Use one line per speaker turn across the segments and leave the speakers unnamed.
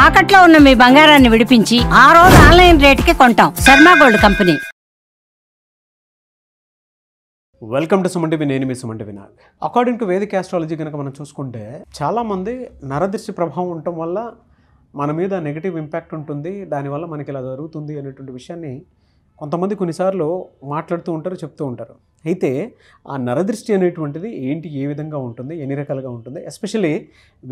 తాకట్లో ఉన్న మీ బంగారాన్ని విడిపించి ఆ రోజు ఆన్లైన్ రేటుకి కొంటాం. Sharma gold company.
Welcome to Suman TV. నేను మీ Suman TV Nag. According to Vedic astrology కనుక మనం చూసుకుంటే చాలామంది నరదృష్టి ప్రభావం ఉండటం వల్ల మన మీద నెగిటివ్ ఇంపాక్ట్ ఉంటుంది, దానివల్ల మనకి ఇలా జరుగుతుంది అనేటువంటి విషయాన్ని కొంతమంది కొన్నిసార్లు మాట్లాడుతూ ఉంటారు, చెప్తూ ఉంటారు. అయితే ఆ నరదృష్టి అనేటువంటిది ఏంటి, ఏ విధంగా ఉంటుంది, ఎన్ని రకాలుగా ఉంటుంది, ఎస్పెషల్లీ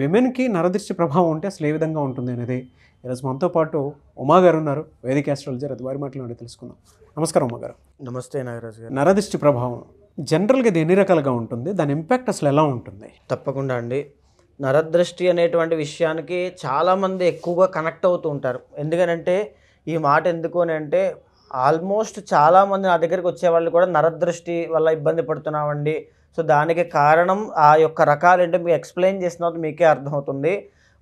విమెన్కి నరదృష్టి ప్రభావం ఉంటే అసలు ఏ విధంగా ఉంటుంది అనేది ఈరోజు మనతో పాటు ఉమా గారు ఉన్నారు, వేదిక్ ఆస్ట్రాలజర్. అది వారి మాటలు తెలుసుకుందాం. నమస్కారం ఉమా గారు.
నమస్తే నాగరాజు గారు.
నరదృష్టి ప్రభావం జనరల్గా ఇది ఎన్ని రకాలుగా ఉంటుంది, దాని ఇంపాక్ట్ అసలు ఎలా ఉంటుంది?
తప్పకుండా అండి. నరదృష్టి అనేటువంటి విషయానికి చాలామంది ఎక్కువగా కనెక్ట్ అవుతూ ఉంటారు. ఎందుకనంటే ఈ మాట ఎందుకు అని అంటే ఆల్మోస్ట్ చాలామంది నా దగ్గరికి వచ్చేవాళ్ళు కూడా నరదృష్టి వల్ల ఇబ్బంది పడుతున్నామండి. సో దానికి కారణం ఆ యొక్క రకాలు ఏంటో మీకు ఎక్స్ప్లెయిన్ చేసిన తర్వాత మీకే అర్థమవుతుంది.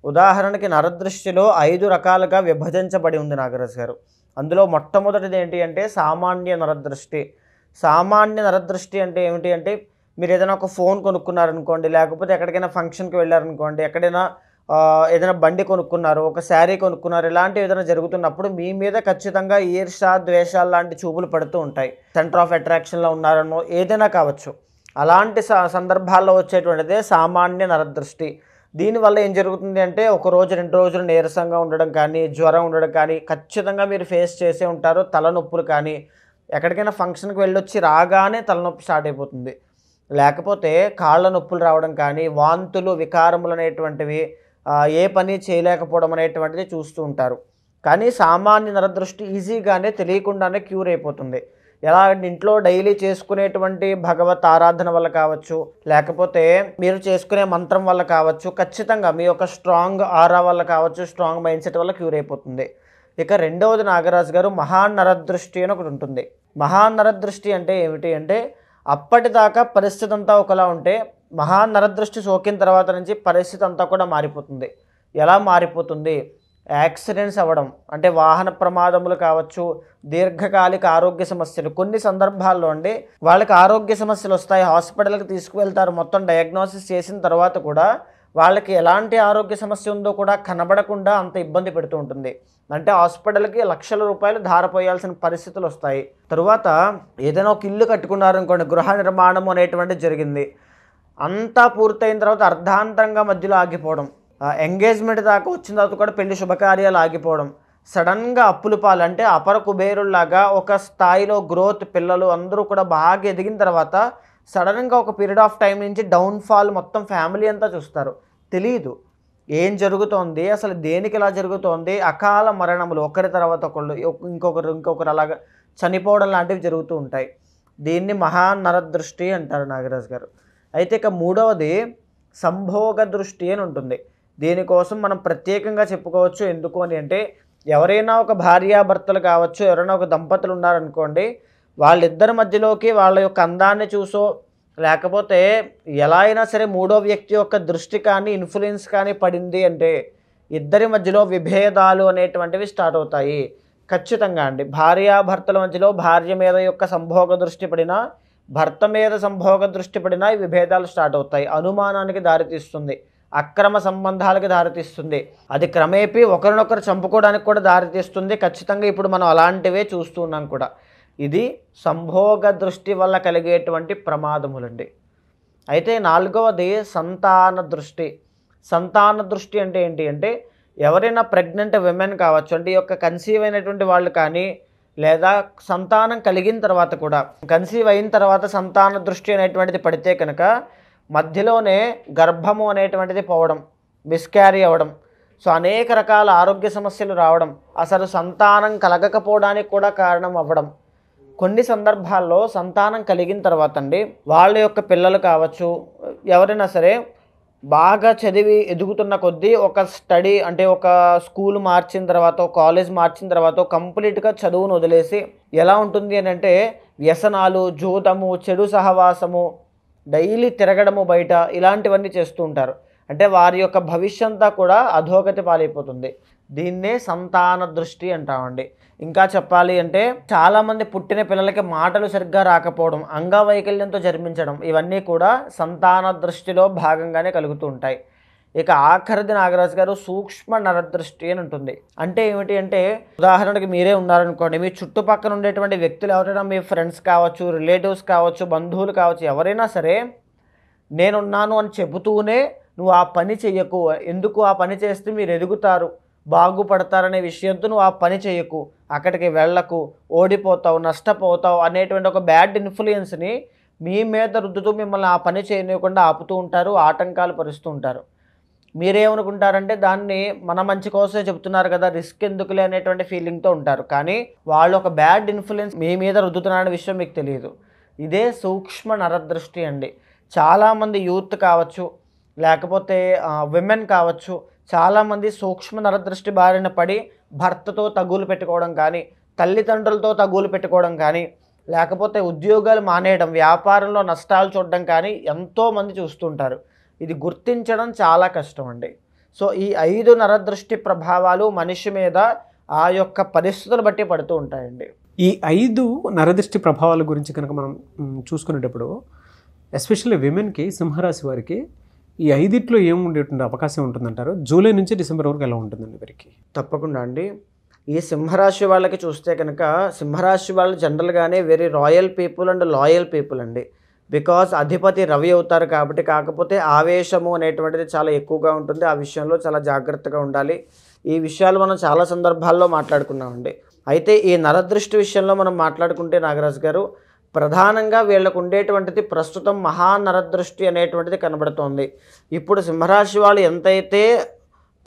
ఉదాహరణకి నరదృష్టిలో 5 రకాలుగా విభజించబడి ఉంది నాగరాజు గారు. అందులో మొట్టమొదటిది ఏంటి అంటే సామాన్య నరదృష్టి. సామాన్య నరదృష్టి అంటే ఏమిటి అంటే మీరు ఏదైనా ఒక ఫోన్ కొనుక్కున్నారనుకోండి, లేకపోతే ఎక్కడికైనా ఫంక్షన్కి వెళ్ళారనుకోండి, ఎక్కడైనా ఏదైనా బండి కొనుక్కున్నారు, ఒక శారీ కొనుక్కున్నారు, ఇలాంటివి ఏదైనా జరుగుతున్నప్పుడు మీ మీద ఖచ్చితంగా ఈర్ష, ద్వేషాలు లాంటి చూపులు పడుతూ ఉంటాయి. సెంటర్ ఆఫ్ అట్రాక్షన్లో ఉన్నారనో ఏదైనా కావచ్చు. అలాంటి సందర్భాల్లో వచ్చేటువంటిదే సామాన్య నరదృష్టి. దీనివల్ల ఏం జరుగుతుంది అంటే 1 రోజు 2 రోజులు నీరసంగా ఉండడం కానీ, జ్వరం ఉండడం కానీ ఖచ్చితంగా మీరు ఫేస్ చేసే ఉంటారు. తలనొప్పులు కానీ, ఎక్కడికైనా ఫంక్షన్కి వెళ్ళొచ్చి రాగానే తలనొప్పి స్టార్ట్ అయిపోతుంది, లేకపోతే కాళ్ళ నొప్పులు రావడం కానీ, వాంతులు, వికారములు అనేటువంటివి, ఏ పని చేయలేకపోవడం అనేటువంటిది చూస్తూ ఉంటారు. కానీ సామాన్య నరదృష్టి ఈజీగానే తెలియకుండానే క్యూర్ అయిపోతుంది. ఎలా ఇంట్లో డైలీ చేసుకునేటువంటి భగవత్ ఆరాధన వల్ల కావచ్చు, లేకపోతే మీరు చేసుకునే మంత్రం వల్ల కావచ్చు, ఖచ్చితంగా మీ యొక్క స్ట్రాంగ్ ఆరా వల్ల కావచ్చు, స్ట్రాంగ్ మైండ్ సెట్ వల్ల క్యూర్ అయిపోతుంది. ఇక రెండవది నాగరాజు గారు మహానరదృష్టి అని ఒకటి ఉంటుంది. మహానరదృష్టి అంటే ఏమిటి అంటే అప్పటిదాకా పరిస్థితి అంతా ఒకలా ఉంటే మహానరదృష్టి సోకిన తర్వాత నుంచి పరిస్థితి అంతా కూడా మారిపోతుంది. ఎలా మారిపోతుంది? యాక్సిడెంట్స్ అవ్వడం, అంటే వాహన ప్రమాదములు కావచ్చు, దీర్ఘకాలిక ఆరోగ్య సమస్యలు. కొన్ని సందర్భాల్లో అండి వాళ్ళకి ఆరోగ్య సమస్యలు వస్తాయి, హాస్పిటల్కి తీసుకువెళ్తారు, మొత్తం డయాగ్నోసిస్ చేసిన తర్వాత కూడా వాళ్ళకి ఎలాంటి ఆరోగ్య సమస్య ఉందో కూడా కనబడకుండా అంత ఇబ్బంది పెడుతూ ఉంటుంది. అంటే హాస్పిటల్కి లక్షల రూపాయలు ధారపోయాల్సిన పరిస్థితులు వస్తాయి. తరువాత ఏదైనా ఒక ఇల్లు కట్టుకున్నారనుకోండి, గృహ నిర్మాణం అనేటువంటిది జరిగింది, అంతా పూర్తయిన తర్వాత అర్ధాంతరంగా మధ్యలో ఆగిపోవడం, ఎంగేజ్మెంట్ దాకా వచ్చిన తర్వాత కూడా పెళ్లి శుభకార్యాలు ఆగిపోవడం, సడన్గా అప్పుల పాలు, అంటే అపర కుబేరుల్లాగా ఒక స్థాయిలో గ్రోత్, పిల్లలు అందరూ కూడా బాగా ఎదిగిన తర్వాత సడన్గా ఒక పీరియడ్ ఆఫ్ టైం నుంచి డౌన్ఫాల్ మొత్తం ఫ్యామిలీ అంతా చూస్తారు. తెలియదు ఏం జరుగుతోంది, అసలు దేనికి ఇలా జరుగుతోంది. అకాల మరణములు, ఒకరి తర్వాత ఒకళ్ళు, ఇంకొకరు అలాగా చనిపోవడం లాంటివి జరుగుతూ ఉంటాయి. దీన్ని మహానరదృష్టి అంటారు నాగరాజు గారు. అయితే ఇక మూడవది సంభోగ దృష్టి అని ఉంటుంది. దీనికోసం మనం ప్రత్యేకంగా చెప్పుకోవచ్చు. ఎందుకు అని అంటే ఎవరైనా ఒక భార్యాభర్తలు కావచ్చు, ఎవరైనా ఒక దంపతులు ఉన్నారనుకోండి, వాళ్ళిద్దరి మధ్యలోకి వాళ్ళ యొక్క అందాన్ని చూసో, లేకపోతే ఎలా అయినా సరే మూడో వ్యక్తి యొక్క దృష్టి కానీ ఇన్ఫ్లుయెన్స్ కానీ పడింది అంటే ఇద్దరి మధ్యలో విభేదాలు అనేటువంటివి స్టార్ట్ అవుతాయి. ఖచ్చితంగా అండి. భార్యాభర్తల మధ్యలో భార్య మీద యొక్క సంభోగ దృష్టి పడినా, భర్త మీద సంభోగ దృష్టి పడినా ఈ విభేదాలు స్టార్ట్ అవుతాయి. అనుమానానికి దారితీస్తుంది, అక్రమ సంబంధాలకు దారితీస్తుంది, అది క్రమేపీ ఒకరినొకరు చంపుకోవడానికి కూడా దారితీస్తుంది. ఖచ్చితంగా ఇప్పుడు మనం అలాంటివే చూస్తూ ఉన్నాం కూడా. ఇది సంభోగ దృష్టి వల్ల కలిగేటువంటి ప్రమాదములండి. అయితే నాలుగవది సంతాన దృష్టి. సంతాన దృష్టి అంటే ఏంటి అంటే ఎవరైనా ప్రెగ్నెంట్ విమెన్ కావచ్చు, అంటే ఈ యొక్క కన్సీవ్ అయినటువంటి వాళ్ళు కానీ, లేదా సంతానం కలిగిన తర్వాత కూడా, కన్సీవ్ అయిన తర్వాత సంతాన దృష్టి అనేటువంటిది పడితే కనుక మధ్యలోనే గర్భము అనేటువంటిది పోవడం, మిస్క్యారీ అవ్వడం, సో అనేక రకాల ఆరోగ్య సమస్యలు రావడం, అసలు సంతానం కలగకపోవడానికి కూడా కారణం అవ్వడం. కొన్ని సందర్భాల్లో సంతానం కలిగిన తర్వాత అండి వాళ్ళ యొక్క పిల్లలు కావచ్చు, ఎవరైనా సరే బాగా చదివి ఎదుగుతున్న కొద్దీ ఒక స్టడీ, అంటే ఒక స్కూల్ మార్చిన తర్వాత, కాలేజ్ మార్చిన తర్వాత కంప్లీట్గా చదువును వదిలేసి ఎలా ఉంటుంది అని అంటే వ్యసనాలు, జూదము, చెడు సహవాసము, డైలీ తిరగడము బయట, ఇలాంటివన్నీ చేస్తూ ఉంటారు. అంటే వారి యొక్క భవిష్యంతా కూడా అధోగతి పాలైపోతుంది. దీన్నే సంతాన దృష్టి అంటామండి. ఇంకా చెప్పాలి అంటే చాలామంది పుట్టిన పిల్లలకి మాటలు సరిగ్గా రాకపోవడం, అంగవైకల్యంతో జన్మించడం, ఇవన్నీ కూడా సంతాన దృష్టిలో భాగంగానే కలుగుతూ ఉంటాయి. ఇక ఆఖరిది నాగరాజు గారు సూక్ష్మ నరదృష్టి అని ఉంటుంది. అంటే ఏమిటి అంటే, ఉదాహరణకి మీరే ఉన్నారనుకోండి, మీ చుట్టుపక్కల ఉండేటువంటి వ్యక్తులు ఎవరైనా మీ ఫ్రెండ్స్ కావచ్చు, రిలేటివ్స్ కావచ్చు, బంధువులు కావచ్చు, ఎవరైనా సరే నేనున్నాను అని చెబుతూనే నువ్వు ఆ పని చెయ్యకు, ఎందుకు ఆ పని చేస్తే మీరు ఎదుగుతారు, బాగుపడతారనే విషయంతో నువ్వు ఆ పని చేయకు, అక్కడికి వెళ్ళకు, ఓడిపోతావు, నష్టపోతావు అనేటువంటి ఒక బ్యాడ్ ఇన్ఫ్లుయెన్స్ని మీ మీద రుద్దుతూ మిమ్మల్ని ఆ పని చేయనివ్వకుండా ఆపుతూ ఉంటారు, ఆటంకాలు పరుస్తూ ఉంటారు. మీరేమనుకుంటారంటే దాన్ని మన మంచి కోసమే చెప్తున్నారు కదా, రిస్క్ ఎందుకులే అనేటువంటి ఫీలింగ్తో ఉంటారు. కానీ వాళ్ళు ఒక బ్యాడ్ ఇన్ఫ్లుయెన్స్ మీ మీద రుద్దుతున్నారనే విషయం మీకు తెలియదు. ఇదే సూక్ష్మ నరదృష్టి అండి. చాలామంది యూత్ కావచ్చు, లేకపోతే విమెన్ కావచ్చు, చాలామంది సూక్ష్మ నరదృష్టి బారిన పడి భర్తతో తగులు పెట్టుకోవడం కానీ, తల్లిదండ్రులతో తగులు పెట్టుకోవడం కానీ, లేకపోతే ఉద్యోగాలు మానేయడం, వ్యాపారంలో నష్టాలు చూడడం కానీ ఎంతోమంది చూస్తుంటారు. ఇది గుర్తించడం చాలా కష్టం అండి. సో ఈ 5 నరదృష్టి ప్రభావాలు మనిషి మీద ఆ యొక్క పరిస్థితులు బట్టి పడుతూ ఉంటాయండి.
ఈ 5 నరదృష్టి ప్రభావాల గురించి కనుక మనం చూసుకునేటప్పుడు ఎస్పెషల్లీ విమెన్కి, సింహరాశి వారికి ఈ 5 ఏం ఉండేటువంటి అవకాశం ఉంటుందంటారు? జూలై నుంచి డిసెంబర్ వరకు ఎలా ఉంటుందండి వీరికి?
తప్పకుండా అండి. ఈ సింహరాశి వాళ్ళకి చూస్తే కనుక, సింహరాశి వాళ్ళు జనరల్గానే very royal people and loyal people అండి. బికాజ్ అధిపతి రవి అవుతారు కాబట్టి. కాకపోతే ఆవేశము అనేటువంటిది చాలా ఎక్కువగా ఉంటుంది. ఆ విషయంలో చాలా జాగ్రత్తగా ఉండాలి. ఈ విషయాలు మనం చాలా సందర్భాల్లో మాట్లాడుకున్నామండి. అయితే ఈ నరదృష్టి విషయంలో మనం మాట్లాడుకుంటే నాగరాజు గారు, ప్రధానంగా వీళ్ళకు ఉండేటువంటిది ప్రస్తుతం మహానరదృష్టి అనేటువంటిది కనబడుతోంది. ఇప్పుడు సింహరాశి వాళ్ళు ఎంతైతే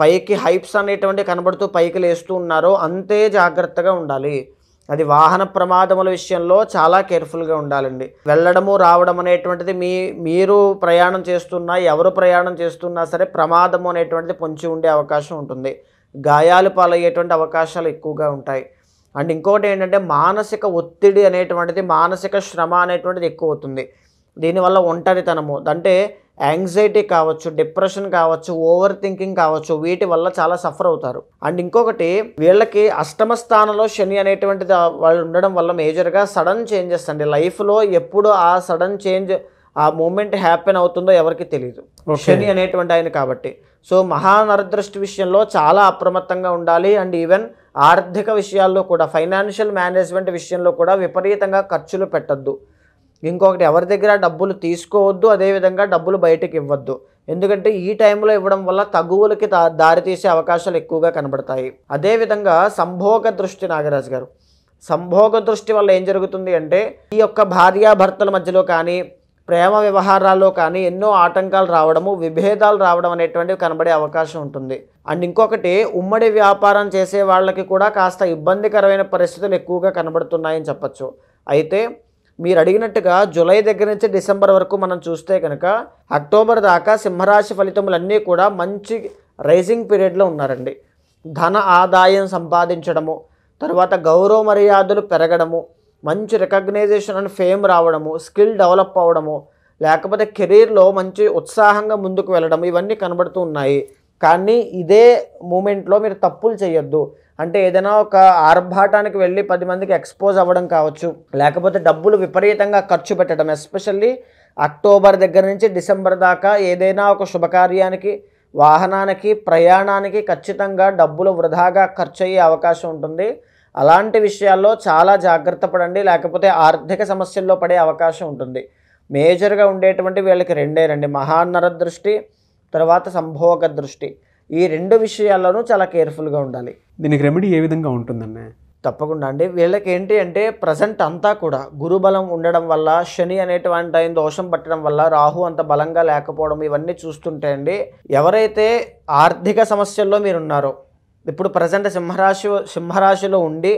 పైకి హైప్స్ అనేటువంటి కనబడుతూ పైకి లేస్తూ ఉన్నారో అంతే జాగ్రత్తగా ఉండాలి. అది వాహన ప్రమాదముల విషయంలో చాలా కేర్ఫుల్గా ఉండాలండి. వెళ్ళడము రావడం అనేటువంటిది మీరు ప్రయాణం చేస్తున్నా, ఎవరు ప్రయాణం చేస్తున్నా సరే ప్రమాదము అనేటువంటిది పొంచి ఉండే అవకాశం ఉంటుంది. గాయాలు పాలయ్యేటువంటి అవకాశాలు ఎక్కువగా ఉంటాయి. అండ్ ఇంకోటి ఏంటంటే, మానసిక ఒత్తిడి అనేటువంటిది, మానసిక శ్రమ అనేటువంటిది ఎక్కువ అవుతుంది. దీనివల్ల ఒంటరితనము అంటే యాంగ్జైటీ కావచ్చు, డిప్రెషన్ కావచ్చు, ఓవర్ థింకింగ్ కావచ్చు, వీటి వల్ల చాలా సఫర్ అవుతారు. అండ్ ఇంకొకటి, వీళ్ళకి అష్టమ స్థానంలో శని అనేటువంటిది వాళ్ళు ఉండడం వల్ల మేజర్గా సడన్ చేంజెస్ అండి. లైఫ్లో ఎప్పుడు ఆ సడన్ చేంజ్, ఆ మూమెంట్ హ్యాపెన్ అవుతుందో ఎవరికి తెలియదు, శని అనేటువంటి ఆయన కాబట్టి. సో మహానరదృష్టి విషయంలో చాలా అప్రమత్తంగా ఉండాలి. అండ్ ఈవెన్ ఆర్థిక విషయాల్లో కూడా, ఫైనాన్షియల్ మేనేజ్మెంట్ విషయంలో కూడా విపరీతంగా ఖర్చులు పెట్టద్దు. ఇంకొకటి, ఎవరి దగ్గర డబ్బులు తీసుకోవద్దు, అదేవిధంగా డబ్బులు బయటకు ఇవ్వద్దు. ఎందుకంటే ఈ టైంలో ఇవ్వడం వల్ల తగువులకి దారితీసే అవకాశాలు ఎక్కువగా కనబడతాయి. అదేవిధంగా సంభోగ దృష్టి నాగరాజు గారు, సంభోగ దృష్టి వల్ల ఏం జరుగుతుంది అంటే, ఈ యొక్క భార్యాభర్తల మధ్యలో కానీ, ప్రేమ వ్యవహారాల్లో కానీ ఎన్నో ఆటంకాలు రావడము, విభేదాలు రావడం అనేటువంటివి కనబడే అవకాశం ఉంటుంది. అండ్ ఇంకొకటి, ఉమ్మడి వ్యాపారం చేసే వాళ్ళకి కూడా కాస్త ఇబ్బందికరమైన పరిస్థితులు ఎక్కువగా కనబడుతున్నాయని చెప్పచ్చు. అయితే మీరు అడిగినట్టుగా జూలై దగ్గర నుంచి డిసెంబర్ వరకు మనం చూస్తే కనుక, అక్టోబర్ దాకా సింహరాశి ఫలితములన్నీ కూడా మంచి రైజింగ్ పీరియడ్లో ఉన్నారండి. ధన ఆదాయం సంపాదించడము, తర్వాత గౌరవ మర్యాదలు పెరగడము, మంచి రికగ్నైజేషన్ అండ్ ఫేమ్ రావడము, స్కిల్ డెవలప్ అవ్వడము, లేకపోతే కెరీర్లో మంచి ఉత్సాహంగా ముందుకు వెళ్ళడం, ఇవన్నీ కనబడుతూ ఉన్నాయి. కానీ ఇదే మూమెంట్లో మీరు తప్పులు చేయొద్దు. అంటే ఏదైనా ఒక ఆర్భాటానికి వెళ్ళి 10 మందికి ఎక్స్పోజ్ అవ్వడం కావచ్చు, లేకపోతే డబ్బులు విపరీతంగా ఖర్చు పెట్టడం. ఎస్పెషల్లీ అక్టోబర్ దగ్గర నుంచి డిసెంబర్ దాకా ఏదైనా ఒక శుభకార్యానికి, వాహనానికి, ప్రయాణానికి ఖచ్చితంగా డబ్బులు వృధాగా ఖర్చు అయ్యే అవకాశం ఉంటుంది. అలాంటి విషయాల్లో చాలా జాగ్రత్త పడండి, లేకపోతే ఆర్థిక సమస్యల్లో పడే అవకాశం ఉంటుంది. మేజర్గా ఉండేటువంటి వీళ్ళకి రెండే, మహానరదృష్టి, తర్వాత సంభోగ దృష్టి. ఈ 2 విషయాల్లోనూ చాలా కేర్ఫుల్గా ఉండాలి.
దీనికి రెమెడీ ఏ విధంగా ఉంటుందండి?
తప్పకుండా అండి. వీళ్ళకి ఏంటి అంటే, ప్రజెంట్ అంతా కూడా గురుబలం ఉండడం వల్ల, శని అనేటువంటి ఆయన దోషం పట్టడం వల్ల, రాహు అంత బలంగా లేకపోవడం, ఇవన్నీ చూస్తుంటే అండి, ఎవరైతే ఆర్థిక సమస్యల్లో మీరున్నారో, ఇప్పుడు ప్రజెంట్ సింహరాశిలో ఉండి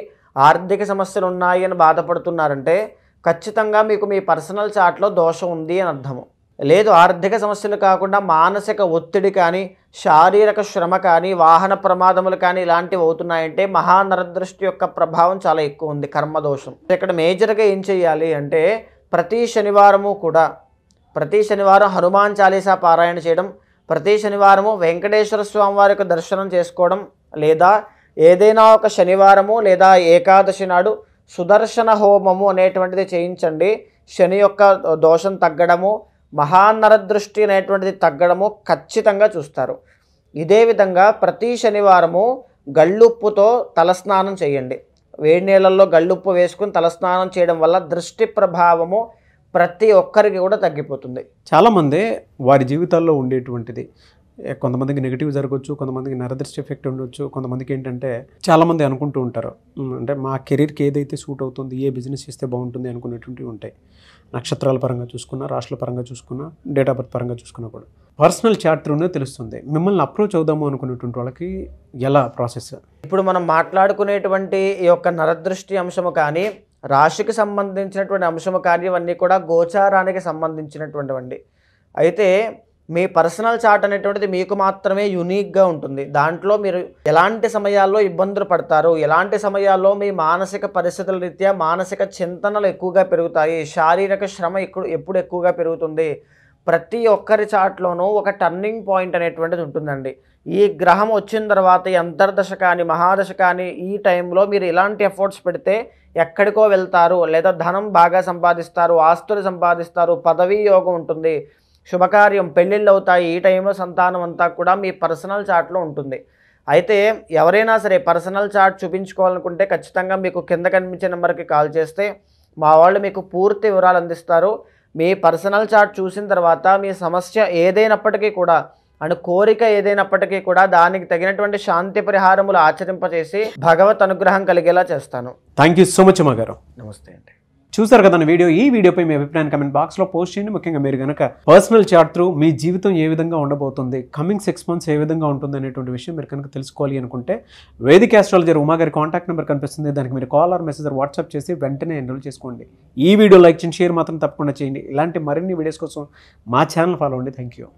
ఆర్థిక సమస్యలు ఉన్నాయి అని బాధపడుతున్నారంటే, ఖచ్చితంగా మీకు మీ పర్సనల్ చార్ట్లో దోషం ఉంది అని అర్థము. లేదు, ఆర్థిక సమస్యలు కాకుండా మానసిక ఒత్తిడి కానీ, శారీరక శ్రమ కానీ, వాహన ప్రమాదములు కానీ ఇలాంటివి అవుతున్నాయంటే మహానరదృష్టి యొక్క ప్రభావం చాలా ఎక్కువ ఉంది, కర్మదోషం. ఇక్కడ మేజర్గా ఏం చేయాలి అంటే, ప్రతి శనివారం హనుమాన్ చాలీసా పారాయణ చేయడం, ప్రతి శనివారము వెంకటేశ్వర స్వామి వారి యొక్క దర్శనం చేసుకోవడం, లేదా ఏదైనా ఒక శనివారము లేదా ఏకాదశి నాడు సుదర్శన హోమము అనేటువంటిది చేయించండి. శని యొక్క దోషం తగ్గడము, మహానరదృష్టి అనేటువంటిది తగ్గడము ఖచ్చితంగా చూస్తారు. ఇదే విధంగా ప్రతి శనివారము గళ్ళుప్పుతో తలస్నానం చేయండి. వేడి నీళ్ళల్లో గళ్ళుప్పు వేసుకుని తలస్నానం చేయడం వల్ల దృష్టి ప్రభావము ప్రతి ఒక్కరికి కూడా తగ్గిపోతుంది.
చాలామంది వారి జీవితాల్లో ఉండేటువంటిది కొంతమందికి నెగిటివ్ జరగవచ్చు, కొంతమందికి నరదృష్టి ఎఫెక్ట్ ఉండొచ్చు, కొంతమందికి ఏంటంటే చాలామంది అనుకుంటూ ఉంటారు అంటే మా కెరీర్కి ఏదైతే సూట్ అవుతుంది, ఏ బిజినెస్ చేస్తే బాగుంటుంది అనుకునేటువంటివి ఉంటాయి. నక్షత్రాల పరంగా చూసుకున్నా, రాష్ట్రాల పరంగా చూసుకున్నా, డేట్ ఆఫ్ బర్త్ పరంగా చూసుకున్నా కూడా పర్సనల్ చార్ట్ త్రూనే తెలుస్తుంది. మిమ్మల్ని అప్రోచ్ అవుదాము అనుకునేటువంటి వాళ్ళకి ఎలా ప్రాసెస్?
ఇప్పుడు మనం మాట్లాడుకునేటువంటి ఈ యొక్క నరదృష్టి అంశము కానీ, రాశికి సంబంధించినటువంటి అంశము కానీ ఇవన్నీ కూడా గోచారానికి సంబంధించినటువంటివండి. అయితే మీ పర్సనల్ చార్ట్ అనేటువంటిది మీకు మాత్రమే యూనిక్గా ఉంటుంది. దాంట్లో మీరు ఎలాంటి సమయాల్లో ఇబ్బందులు పడతారు, ఎలాంటి సమయాల్లో మీ మానసిక పరిస్థితుల రీత్యా మానసిక చింతనలు ఎక్కువగా పెరుగుతాయి, శారీరక శ్రమ ఎప్పుడు ఎక్కువగా పెరుగుతుంది, ప్రతి ఒక్కరి చార్ట్లోనూ ఒక టర్నింగ్ పాయింట్ అనేటువంటిది ఉంటుందండి. ఈ గ్రహం వచ్చిన తర్వాత ఈ అంతర్దశ కానీ మహాదశ కానీ ఈ టైంలో మీరు ఇలాంటి ఎఫర్ట్స్ పెడితే ఎక్కడికో వెళ్తారు, లేదా ధనం బాగా సంపాదిస్తారు, ఆస్తులు సంపాదిస్తారు, పదవీ యోగం ఉంటుంది, శుభకార్యం పెళ్ళిళ్ళు అవుతాయి. ఈ టైంలో సంతానం అంతా కూడా మీ పర్సనల్ చార్ట్లో ఉంటుంది. అయితే ఎవరైనా సరే పర్సనల్ చార్ట్ చూపించుకోవాలనుకుంటే ఖచ్చితంగా మీకు కింద కనిపించే నెంబర్కి కాల్ చేస్తే మా వాళ్ళు మీకు పూర్తి వివరాలు అందిస్తారు. మీ పర్సనల్ చార్ట్ చూసిన తర్వాత మీ సమస్య ఏదైనప్పటికీ కూడా అండ్ కోరిక ఏదైనప్పటికీ కూడా దానికి తగినటువంటి శాంతి పరిహారములు ఆచరింపచేసి భగవత్ అనుగ్రహం కలిగేలా చేస్తాను.
థ్యాంక్ యూ సో మచ్ అమ్మ గారు.
నమస్తే అండి.
చూసారు కదా వీడియో. ఈ వీడియోపై మీ అభిప్రాయాన్ని కమెంట్ బాక్స్లో పోస్ట్ చేయండి. ముఖ్యంగా మీరు కనుక పర్సనల్ చార్ట్ త్రూ మీ జీవితం ఏ విధంగా ఉండబోతుంది, కమింగ్ 6 months ఏ విధంగా ఉంటుంది అనేటువంటి విషయం మీరు కనుక తెలుసుకోవాలి అనుకుంటే వేదిక్ ఆస్ట్రాలజర్ ఉమా గారి కాంటాక్ట్ నెంబర్ కనిపిస్తుంది. దానికి మీరు కాల్ ఆర్ మెసేజ్ వాట్సాప్ చేసి వెంటనే ఎన్రోల్ చేసుకోండి. ఈ వీడియో లైక్ చేయండి, షేర్ మాత్రం తప్పకుండా చేయండి. ఇలాంటి మరిన్ని వీడియోస్ కోసం మా ఛానల్ ఫాలో అవ్వండి. Thank you.